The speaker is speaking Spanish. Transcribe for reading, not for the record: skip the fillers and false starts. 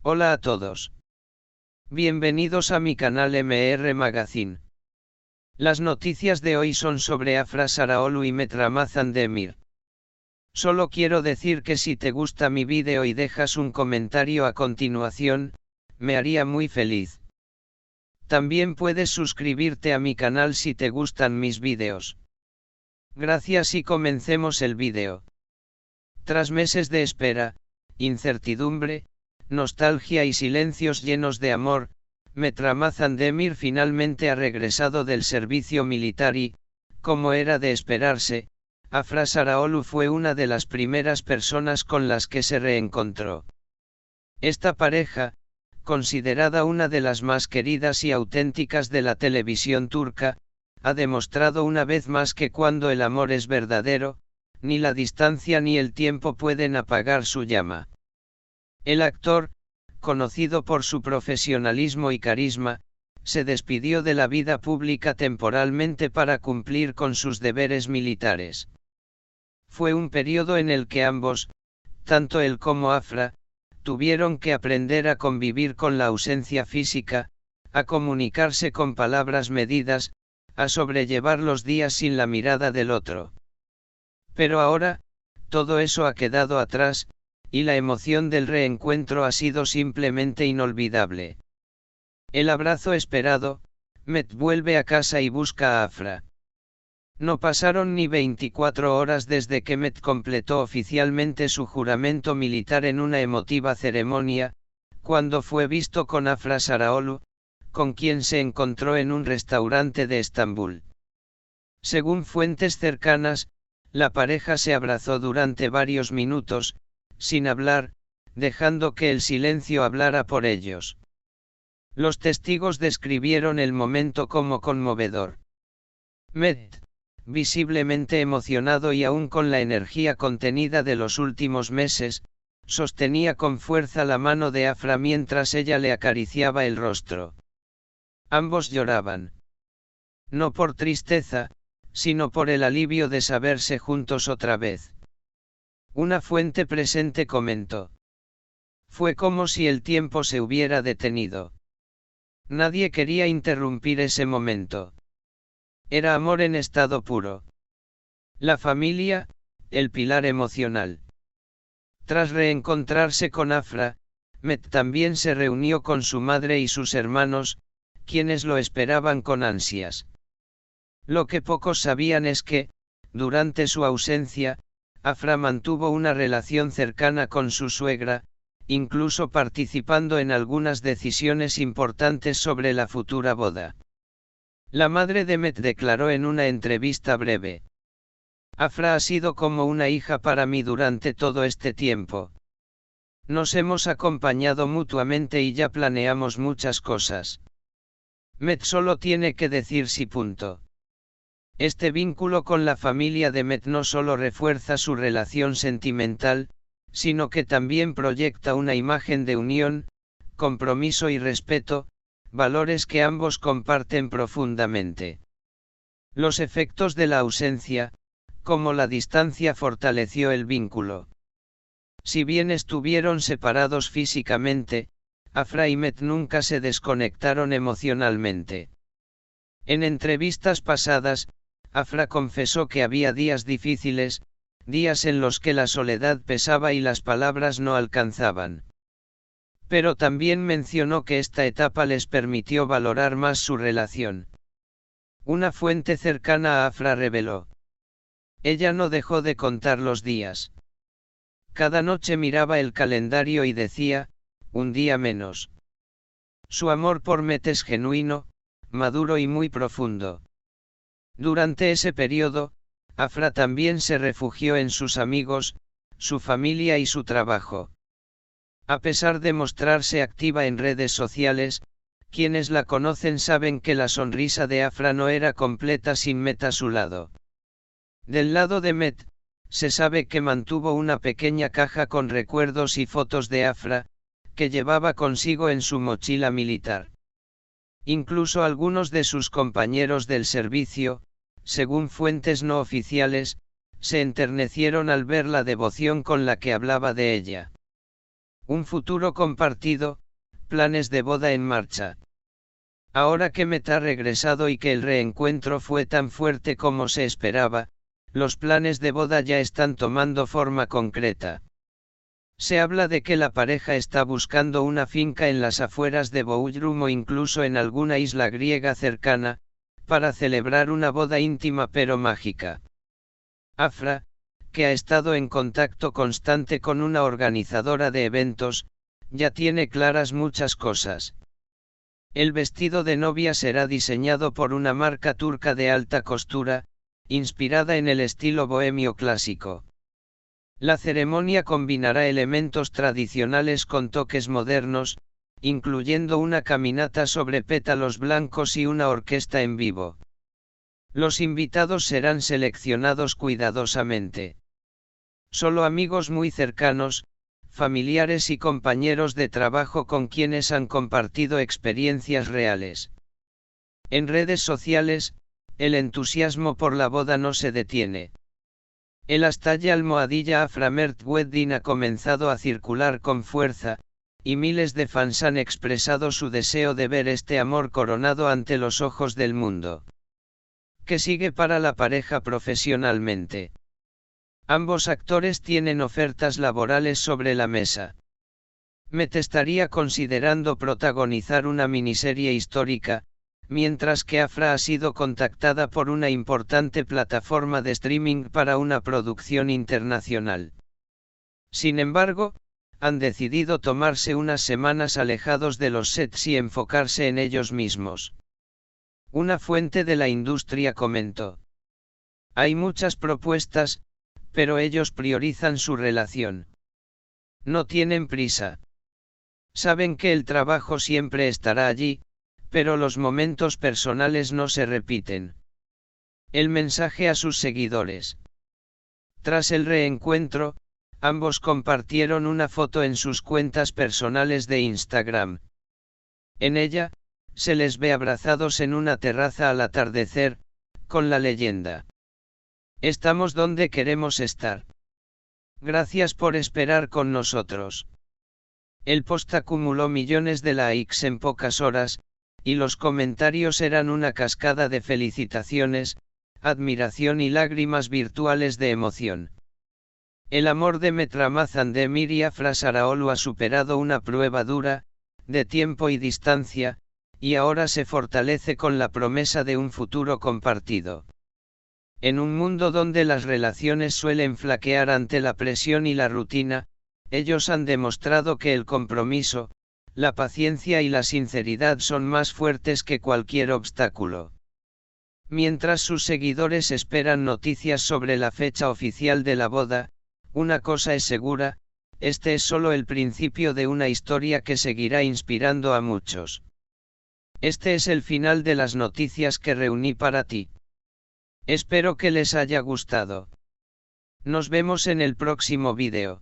Hola a todos. Bienvenidos a mi canal MR Magazine. Las noticias de hoy son sobre Afra Saraholu y Met Ramazan Demir. Solo quiero decir que si te gusta mi vídeo y dejas un comentario a continuación, me haría muy feliz. También puedes suscribirte a mi canal si te gustan mis vídeos. Gracias y comencemos el vídeo. Tras meses de espera, incertidumbre, nostalgia y silencios llenos de amor, Met Ramazan Demir finalmente ha regresado del servicio militar y, como era de esperarse, Afra Saraholu fue una de las primeras personas con las que se reencontró. Esta pareja, considerada una de las más queridas y auténticas de la televisión turca, ha demostrado una vez más que cuando el amor es verdadero, ni la distancia ni el tiempo pueden apagar su llama. El actor, conocido por su profesionalismo y carisma, se despidió de la vida pública temporalmente para cumplir con sus deberes militares. Fue un periodo en el que ambos, tanto él como Afra, tuvieron que aprender a convivir con la ausencia física, a comunicarse con palabras medidas, a sobrellevar los días sin la mirada del otro. Pero ahora, todo eso ha quedado atrás, y la emoción del reencuentro ha sido simplemente inolvidable. El abrazo esperado, Met vuelve a casa y busca a Afra. No pasaron ni 24 horas desde que Met completó oficialmente su juramento militar en una emotiva ceremonia, cuando fue visto con Afra Saraholu, con quien se encontró en un restaurante de Estambul. Según fuentes cercanas, la pareja se abrazó durante varios minutos, sin hablar, dejando que el silencio hablara por ellos. Los testigos describieron el momento como conmovedor. Met, visiblemente emocionado y aún con la energía contenida de los últimos meses, sostenía con fuerza la mano de Afra mientras ella le acariciaba el rostro. Ambos lloraban. No por tristeza, sino por el alivio de saberse juntos otra vez. Una fuente presente comentó. Fue como si el tiempo se hubiera detenido. Nadie quería interrumpir ese momento. Era amor en estado puro. La familia, el pilar emocional. Tras reencontrarse con Afra, Met también se reunió con su madre y sus hermanos, quienes lo esperaban con ansias. Lo que pocos sabían es que, durante su ausencia, Afra mantuvo una relación cercana con su suegra, incluso participando en algunas decisiones importantes sobre la futura boda. La madre de Met declaró en una entrevista breve: Afra ha sido como una hija para mí durante todo este tiempo. Nos hemos acompañado mutuamente y ya planeamos muchas cosas. Met solo tiene que decir sí. Este vínculo con la familia de Met no solo refuerza su relación sentimental, sino que también proyecta una imagen de unión, compromiso y respeto, valores que ambos comparten profundamente. Los efectos de la ausencia, como la distancia, fortaleció el vínculo. Si bien estuvieron separados físicamente, Afra y Met nunca se desconectaron emocionalmente. En entrevistas pasadas, Afra confesó que había días difíciles, días en los que la soledad pesaba y las palabras no alcanzaban. Pero también mencionó que esta etapa les permitió valorar más su relación. Una fuente cercana a Afra reveló: ella no dejó de contar los días. Cada noche miraba el calendario y decía, un día menos. Su amor por Met es genuino, maduro y muy profundo. Durante ese periodo, Afra también se refugió en sus amigos, su familia y su trabajo. A pesar de mostrarse activa en redes sociales, quienes la conocen saben que la sonrisa de Afra no era completa sin Met a su lado. Del lado de Met, se sabe que mantuvo una pequeña caja con recuerdos y fotos de Afra, que llevaba consigo en su mochila militar. Incluso algunos de sus compañeros del servicio, según fuentes no oficiales, se enternecieron al ver la devoción con la que hablaba de ella. Un futuro compartido, planes de boda en marcha. Ahora que Met ha regresado y que el reencuentro fue tan fuerte como se esperaba, los planes de boda ya están tomando forma concreta. Se habla de que la pareja está buscando una finca en las afueras de Bodrum o incluso en alguna isla griega cercana, para celebrar una boda íntima pero mágica. Afra, que ha estado en contacto constante con una organizadora de eventos, ya tiene claras muchas cosas. El vestido de novia será diseñado por una marca turca de alta costura, inspirada en el estilo bohemio clásico. La ceremonia combinará elementos tradicionales con toques modernos, incluyendo una caminata sobre pétalos blancos y una orquesta en vivo. Los invitados serán seleccionados cuidadosamente. Solo amigos muy cercanos, familiares y compañeros de trabajo con quienes han compartido experiencias reales. En redes sociales, el entusiasmo por la boda no se detiene. El #almohadilla Afra Mert Wedding ha comenzado a circular con fuerza, y miles de fans han expresado su deseo de ver este amor coronado ante los ojos del mundo. ¿Qué sigue para la pareja profesionalmente? Ambos actores tienen ofertas laborales sobre la mesa. Met estaría considerando protagonizar una miniserie histórica, mientras que Afra ha sido contactada por una importante plataforma de streaming para una producción internacional. Sin embargo, han decidido tomarse unas semanas alejados de los sets y enfocarse en ellos mismos. Una fuente de la industria comentó: hay muchas propuestas, pero ellos priorizan su relación. No tienen prisa. Saben que el trabajo siempre estará allí, pero los momentos personales no se repiten. El mensaje a sus seguidores. Tras el reencuentro, ambos compartieron una foto en sus cuentas personales de Instagram. En ella, se les ve abrazados en una terraza al atardecer, con la leyenda: estamos donde queremos estar. Gracias por esperar con nosotros. El post acumuló millones de likes en pocas horas, y los comentarios eran una cascada de felicitaciones, admiración y lágrimas virtuales de emoción. El amor de Met Ramazan Demir y Afra Saraolu ha superado una prueba dura, de tiempo y distancia, y ahora se fortalece con la promesa de un futuro compartido. En un mundo donde las relaciones suelen flaquear ante la presión y la rutina, ellos han demostrado que el compromiso, la paciencia y la sinceridad son más fuertes que cualquier obstáculo. Mientras sus seguidores esperan noticias sobre la fecha oficial de la boda, una cosa es segura: este es solo el principio de una historia que seguirá inspirando a muchos. Este es el final de las noticias que reuní para ti. Espero que les haya gustado. Nos vemos en el próximo vídeo.